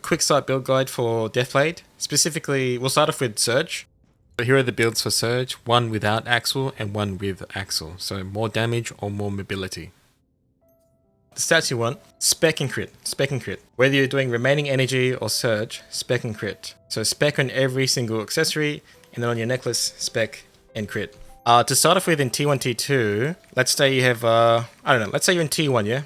quick start build guide for Deathblade. Specifically, we'll start off with Surge. So here are the builds for Surge, one without Axel and one with Axel. So more damage or more mobility. The stats you want, spec and crit, spec and crit. Whether you're doing remaining energy or Surge, spec and crit. So spec on every single accessory, and then on your necklace, spec and crit. To start off with in T1, T2, let's say you have, let's say you're in T1, yeah?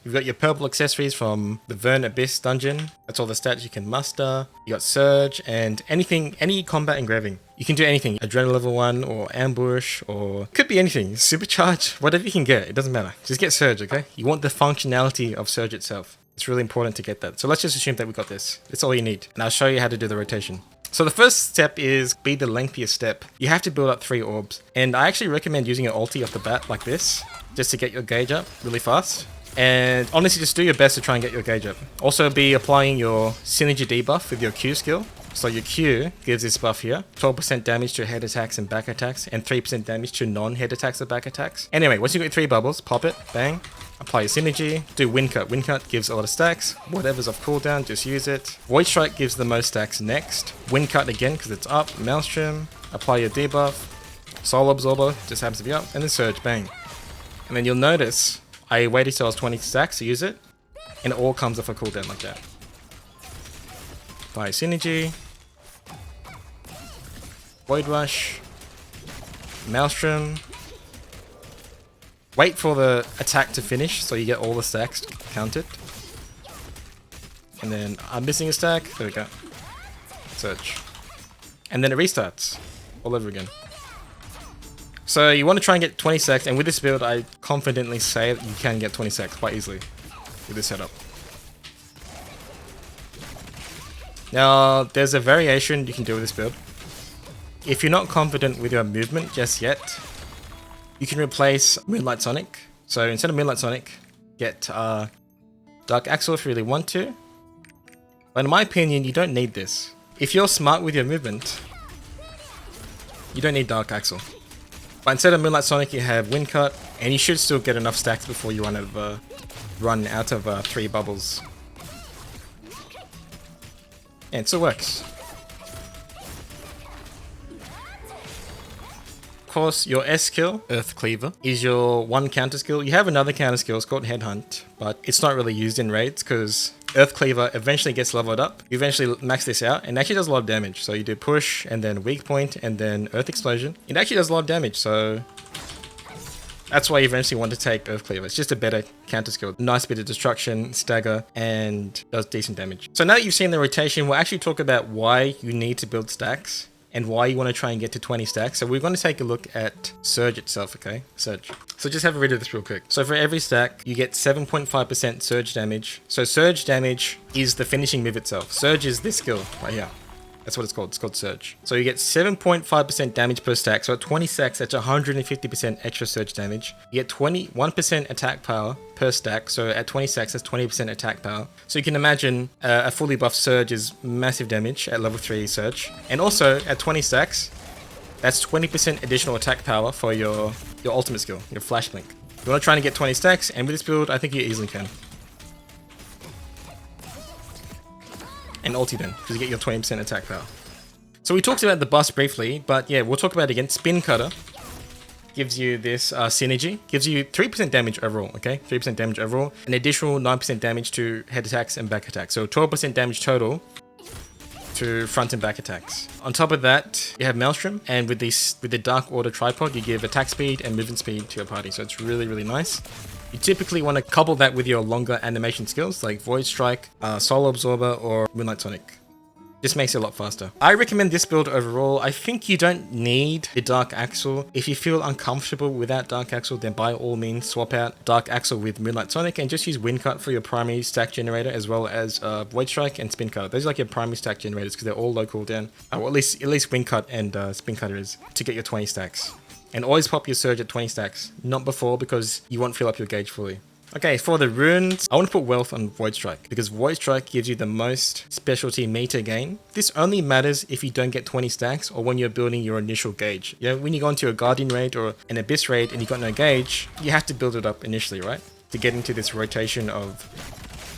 You've got your purple accessories from the Vern Abyss dungeon. That's all the stats you can muster. You got Surge and anything, any combat engraving. You can do anything. Adrenaline level 1 or ambush or could be anything. Supercharge, whatever you can get. It doesn't matter. Just get Surge, okay? You want the functionality of Surge itself. It's really important to get that. So let's just assume that we got this. That's all you need. And I'll show you how to do the rotation. So the first step is be the lengthiest step. You have to build up 3 orbs. And I actually recommend using an ulti off the bat like this, just to get your gauge up really fast. And honestly, just do your best to try and get your gauge up. Also be applying your synergy debuff with your Q skill. So your Q gives this buff here, 12% damage to head attacks and back attacks, and 3% damage to non-head attacks and back attacks. Anyway, once you get 3 bubbles, pop it, bang, apply your synergy, do wind cut. Wind cut gives a lot of stacks, whatever's off cooldown, just use it. Void strike gives the most stacks next. Wind cut again because it's up, maelstrom, apply your debuff, soul absorber, just happens to be up, and then surge, bang. And then you'll notice I waited till I was 20 stacks to use it, and it all comes off a cooldown like that. Apply synergy, Void Rush, Maelstrom. Wait for the attack to finish so you get all the stacks counted. And then I'm missing a stack. There we go. Search. And then it restarts all over again. So you want to try and get 20 stacks, and with this build I confidently say that you can get 20 stacks quite easily with this setup. Now there's a variation you can do with this build. If you're not confident with your movement just yet, you can replace Moonlight Sonic. So instead of Moonlight Sonic, get Dark Axel if you really want to. But in my opinion, you don't need this. If you're smart with your movement, you don't need Dark Axel. But instead of Moonlight Sonic, you have Wind Cut, and you should still get enough stacks before you run out of 3 bubbles. And it still works. Of course, your S skill, Earth Cleaver, is your one counter skill. You have another counter skill, it's called Headhunt, but it's not really used in raids because Earth Cleaver eventually gets leveled up. You eventually max this out and it actually does a lot of damage. So you do push and then weak point and then Earth Explosion. It actually does a lot of damage, so that's why you eventually want to take Earth Cleaver. It's just a better counter skill. Nice bit of destruction, stagger, and does decent damage. So now that you've seen the rotation, we'll actually talk about why you need to build stacks and why you want to try and get to 20 stacks. So we're going to take a look at Surge itself, okay? Surge. So just have a read of this real quick. So for every stack, you get 7.5% Surge damage. So Surge damage is the finishing move itself. Surge is this skill right here. That's what it's called. It's called Surge. So you get 7.5% damage per stack. So at 20 stacks, that's 150% extra Surge damage. You get 21% attack power per stack. So at 20 stacks, that's 20% attack power. So you can imagine a fully buffed Surge is massive damage at level 3 Surge. And also at 20 stacks, that's 20% additional attack power for your ultimate skill, your Flash Blink. You want to try and get 20 stacks, and with this build, I think you easily can. And ulti then, because you get your 20% attack power. So we talked about the bust briefly, but yeah, we'll talk about it again. Spin Cutter gives you this synergy, gives you 3% damage overall, okay? 3% damage overall, an additional 9% damage to head attacks and back attacks. So 12% damage total to front and back attacks. On top of that, you have Maelstrom, and with the Dark Order tripod, you give attack speed and movement speed to your party. So it's really, really nice. You typically want to couple that with your longer animation skills like Void Strike, Soul Absorber, or Moonlight Sonic. This makes it a lot faster. I recommend this build overall. I think you don't need the Dark Axel. If you feel uncomfortable without Dark Axel, then by all means swap out Dark Axel with Moonlight Sonic and just use Wind Cut for your primary stack generator, as well as Void Strike and Spin Cutter. Those are like your primary stack generators because they're all low cooldown. Well, at least Wind Cut and Spin Cutter is to get your 20 stacks. And always pop your Surge at 20 stacks, not before, because you won't fill up your gauge fully. Okay, for the runes, I want to put Wealth on Void Strike, because Void Strike gives you the most specialty meter gain. This only matters if you don't get 20 stacks or when you're building your initial gauge. You know, when you go into a Guardian raid or an Abyss raid and you got no gauge, you have to build it up initially, right? To get into this rotation of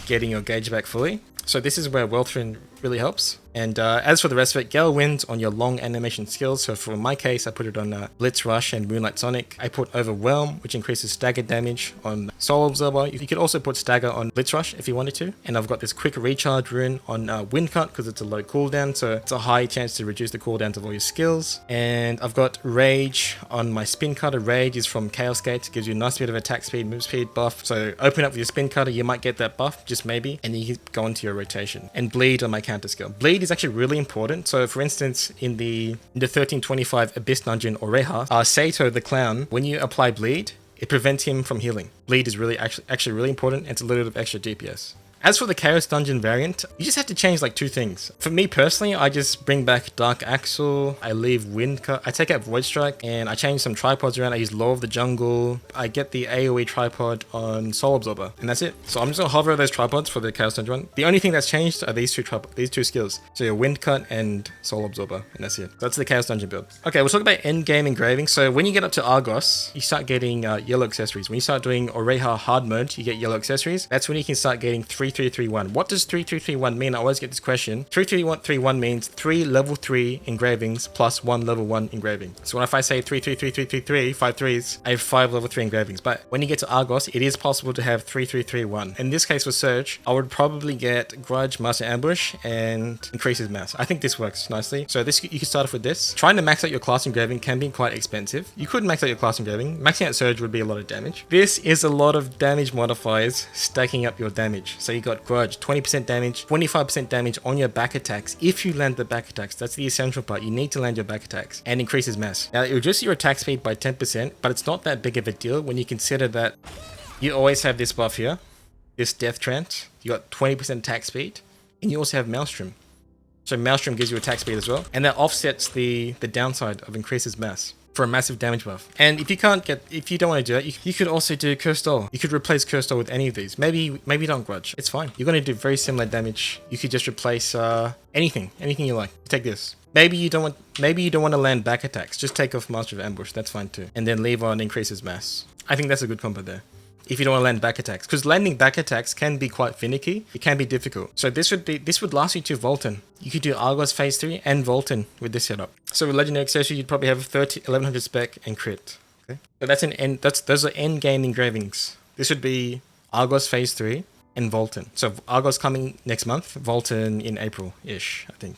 getting your gauge back fully. So this is where Wealth Rune really helps. And as for the rest of it, Gale Winds on your long animation skills. So for my case, I put it on Blitz Rush and Moonlight Sonic. I put Overwhelm, which increases stagger damage on Soul Absorber. You could also put stagger on Blitz Rush if you wanted to. And I've got this quick recharge rune on Wind Cut because it's a low cooldown. So it's a high chance to reduce the cooldowns of all your skills. And I've got Rage on my Spin Cutter. Rage is from Chaos Gate. Gives you a nice bit of attack speed, move speed buff. So open up with your Spin Cutter, you might get that buff, just maybe. And you can go into your rotation. And Bleed on my counter skill. Bleed is actually really important. So for instance, in the 1325 Abyss Dungeon or Reha, Sato the Clown, when you apply Bleed, it prevents him from healing. Bleed is really actually really important, and it's a little bit of extra DPS. As for the Chaos Dungeon variant, you just have to change like 2 things. For me personally, I just bring back Dark Axel, I leave Wind Cut, I take out Void Strike, and I change some tripods around. I use Law of the Jungle, I get the AoE tripod on Soul Absorber, and that's it. So I'm just gonna hover over those tripods for the Chaos Dungeon one. The only thing that's changed are these two skills. So your Wind Cut and Soul Absorber, and that's it. That's the Chaos Dungeon build. Okay, we'll talk about endgame engraving. So when you get up to Argos, you start getting yellow accessories. When you start doing Oreha hard mode, you get yellow accessories. That's when you can start getting 3331. What does 3331 mean? I always get this question. 3331 means 3 level 3 engravings plus 1 level 1 engraving. So if I say 333333, 5 threes, I have 5 level 3 engravings. But when you get to Argos, it is possible to have 3331. In this case for Surge, I would probably get Grudge, Master Ambush, and increases mass. I think this works nicely. So this, you can start off with this. Trying to max out your class engraving can be quite expensive. You could max out your class engraving. Maxing out Surge would be a lot of damage. This is a lot of damage modifiers stacking up your damage. So you got Grudge, 20% damage, 25% damage on your back attacks if you land the back attacks. That's the essential part. You need to land your back attacks, and increases mass. Now it reduces your attack speed by 10%, but it's not that big of a deal when you consider that you always have this buff here, this Death Trance. You got 20% attack speed, and you also have Maelstrom. So Maelstrom gives you attack speed as well, and that offsets the downside of increases mass for a massive damage buff. And if you don't want to do that, you could also do Curse Doll. You could replace Curse Doll with any of these. Maybe don't Grudge. It's fine. You're going to do very similar damage. You could just replace anything you like. Take this. Maybe you don't want to land back attacks. Just take off Master of Ambush. That's fine too. And then leave on increases mass. I think that's a good combo there. If you don't want to land back attacks, because landing back attacks can be quite finicky. It can be difficult. So this would last you to Volton. You could do Argos Phase 3 and Volton with this setup. So with Legendary Accessory, you'd probably have 1100 spec and crit. Okay. So those are end game engravings. This would be Argos Phase 3 and Volton. So Argos coming next month, Volton in April-ish, I think.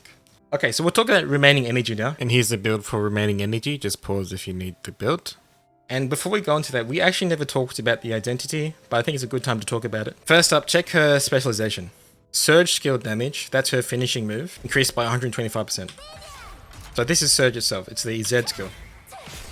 Okay, so we'll talk about remaining energy now. And here's the build for remaining energy. Just pause if you need to build. And before we go into that, we actually never talked about the identity, but I think it's a good time to talk about it. First up, check her specialization. Surge skill damage, that's her finishing move, increased by 125%. So this is Surge itself, it's the Z skill.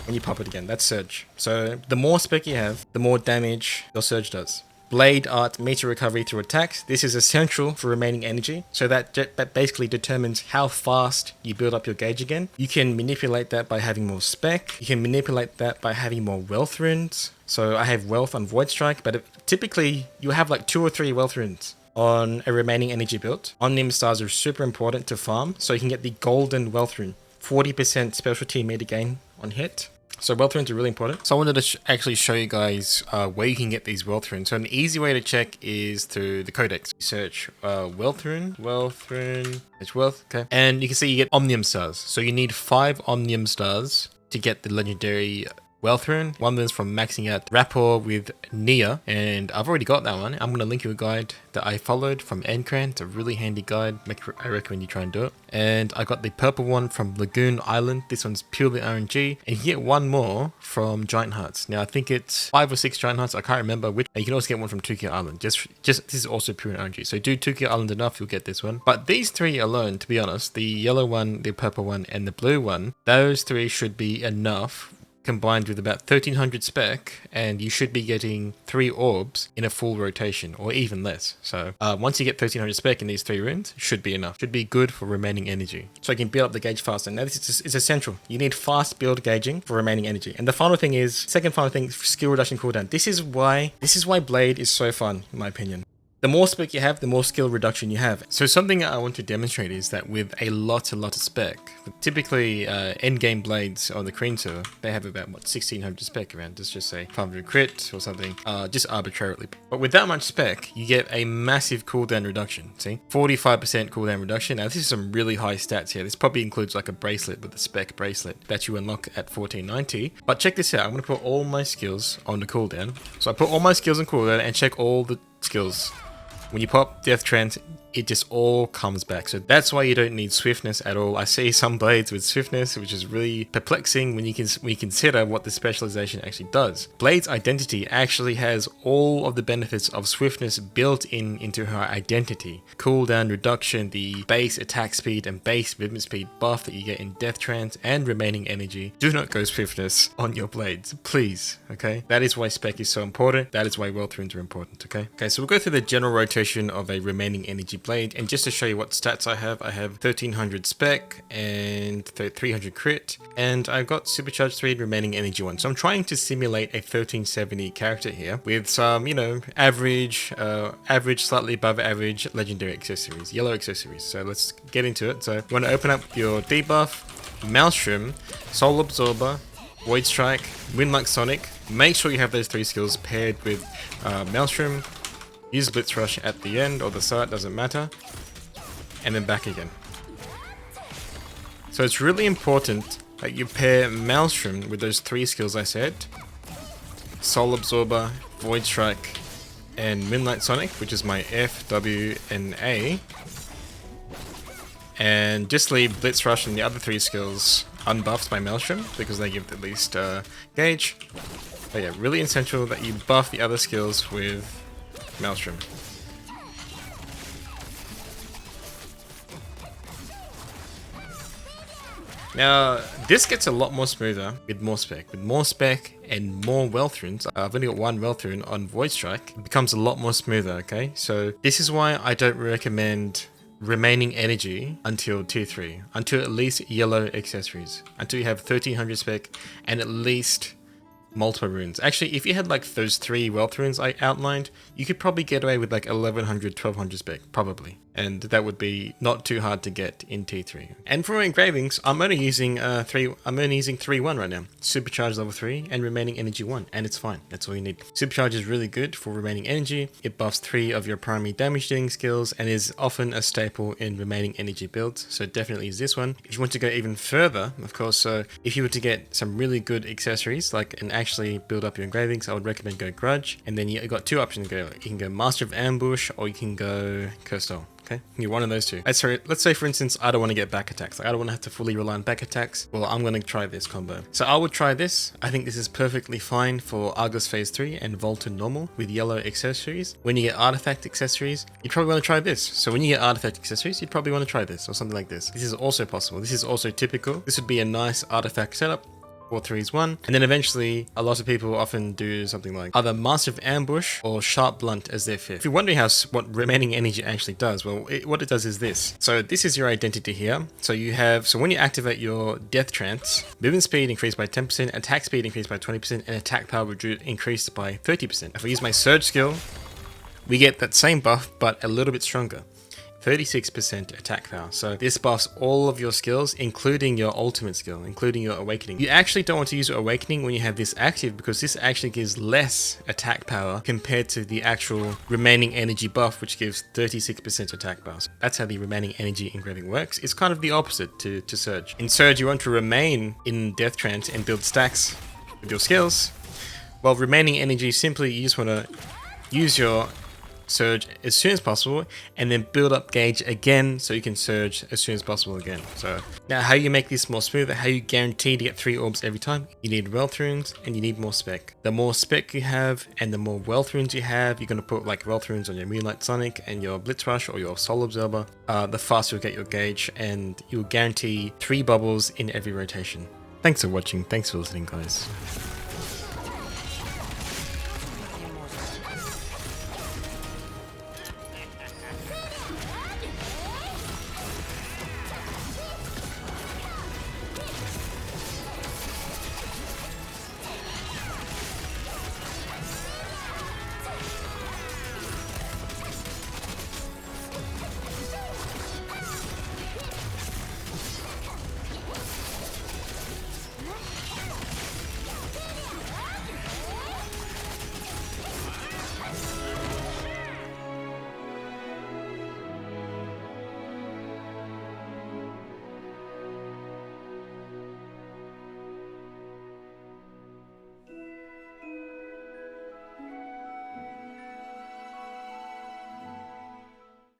When you pop it again, that's Surge. So the more spec you have, the more damage your Surge does. Blade Art meter recovery through attacks. This is essential for remaining energy. So that basically determines how fast you build up your gauge again. You can manipulate that by having more spec. You can manipulate that by having more wealth runes. So I have wealth on Void Strike, but typically you have like 2 or 3 wealth runes on a remaining energy build. Omnium stars are super important to farm, so you can get the golden wealth rune. 40% specialty meter gain on hit. So wealth runes are really important. So I wanted to actually show you guys where you can get these wealth runes. So an easy way to check is through the codex. You search wealth rune, search wealth, okay. And you can see you get omnium stars. So you need 5 omnium stars to get the legendary wealth rune. One of them is from maxing out rapport with Nia, and I've already got that one. I'm going to link you a guide that I followed from Encran. It's a really handy guide. I recommend you try and do it. And I got the purple one from Lagoon Island. This one's purely RNG. And you get one more from Giant Hearts. Now I think it's 5 or 6 Giant Hearts. I can't remember which. And you can also get one from Tukio Island. Just this is also pure RNG. So do Tukio Island enough, you'll get this one. But these 3 alone, to be honest, the yellow one, the purple one, and the blue one, those 3 should be enough, combined with about 1300 spec, and you should be getting 3 orbs in a full rotation, or even less. So once you get 1300 spec in these 3 runes, should be enough. Should be good for remaining energy. So you can build up the gauge faster. Now this is essential. You need fast build gauging for remaining energy. And the second final thing, skill reduction cooldown. This is why Blade is so fun, in my opinion. The more spec you have, the more skill reduction you have. So something I want to demonstrate is that with a lot of spec, typically endgame blades on the Kreen server, they have about, what, 1600 spec around, let's just say 500 crit or something, just arbitrarily. But with that much spec, you get a massive cooldown reduction, see? 45% cooldown reduction. Now this is some really high stats here. This probably includes like a bracelet with a spec bracelet that you unlock at 1490. But check this out, I'm going to put all my skills on the cooldown. So I put all my skills on cooldown and check all the skills. When you pop Death Trance, it just all comes back. So that's why you don't need swiftness at all. I see some blades with swiftness, which is really perplexing when you consider what the specialization actually does. Blade's identity actually has all of the benefits of swiftness built into her identity. Cooldown reduction, the base attack speed and base movement speed buff that you get in Death Trance and remaining energy. Do not go swiftness on your blades, please, okay? That is why spec is so important. That is why wealthrunes are important, okay? Okay, so we'll go through the general rotation of a remaining energy blade, and just to show you what stats I have 1300 spec and 300 crit, and I've got supercharged 3 remaining energy 1. So I'm trying to simulate a 1370 character here with some, you know, average, slightly above average legendary accessories, yellow accessories. So let's get into it. So you want to open up your debuff, Maelstrom, Soul Absorber, Void Strike, Moonlight Sonic. Make sure you have those 3 skills paired with Maelstrom. Use Blitz Rush at the end or the start, doesn't matter. And then back again. So it's really important that you pair Maelstrom with those 3 skills I said. Soul Absorber, Void Strike, and Moonlight Sonic, which is my F, W, and A. And just leave Blitz Rush and the other 3 skills unbuffed by Maelstrom because they give the least gauge. But yeah, really essential that you buff the other skills with Maelstrom. Now, this gets a lot more smoother with more spec. With more spec and more wealthrunes, I've only got 1 wealthrune on Void Strike, it becomes a lot more smoother, okay? So this is why I don't recommend remaining energy until tier 3, until at least yellow accessories, until you have 1300 spec and at least multiple runes. Actually, if you had like those 3 wealth runes I outlined, you could probably get away with like 1100, 1200 spec, probably. And that would be not too hard to get in T3. And for engravings, I'm only using 3-1 right now. Supercharge level 3 and remaining energy 1, and it's fine. That's all you need. Supercharge is really good for remaining energy. It buffs 3 of your primary damage dealing skills and is often a staple in remaining energy builds. So definitely use this one. If you want to go even further, of course, so if you were to get some really good accessories, like and actually build up your engravings, I would recommend go Grudge. And then you got 2 options to go. You can go Master of Ambush or you can go Cursed Soul. Okay, you're one of those 2. Let's say for instance, I don't want to get back attacks. Like I don't want to have to fully rely on back attacks. Well, I'm going to try this combo. So I would try this. I think this is perfectly fine for Argus Phase 3 and Volta Normal with yellow accessories. When you get artifact accessories, you probably want to try this. So when you get artifact accessories, you'd probably want to try this or something like this. This is also possible. This is also typical. This would be a nice artifact setup. 4-3-1, and then eventually a lot of people often do something like either Master of Ambush or Sharp Blunt as their 5th. If you're wondering what remaining energy actually does, well, what it does is this. So this is your identity here. So when you activate your Death Trance, movement speed increased by 10%, attack speed increased by 20%, and attack power increased by 30%. If I use my Surge skill, we get that same buff, but a little bit stronger. 36% attack power. So this buffs all of your skills, including your ultimate skill, including your awakening. You actually don't want to use your awakening when you have this active because this actually gives less attack power compared to the actual remaining energy buff, which gives 36% attack power. So that's how the remaining energy engraving works. It's kind of the opposite to Surge. In Surge, you want to remain in Death Trance and build stacks with your skills. While remaining energy, simply you just want to use your Surge as soon as possible and then build up gauge again so you can surge as soon as possible again. So now how you make this more smoother, how you guarantee to get 3 orbs every time, you need wealth runes and you need more spec. The more spec you have and the more wealth runes you have, you're going to put like wealth runes on your Moonlight Sonic and your Blitz Rush or your Soul Absorber, the faster you'll get your gauge and you'll guarantee 3 bubbles in every rotation. Thanks for watching, thanks for listening guys.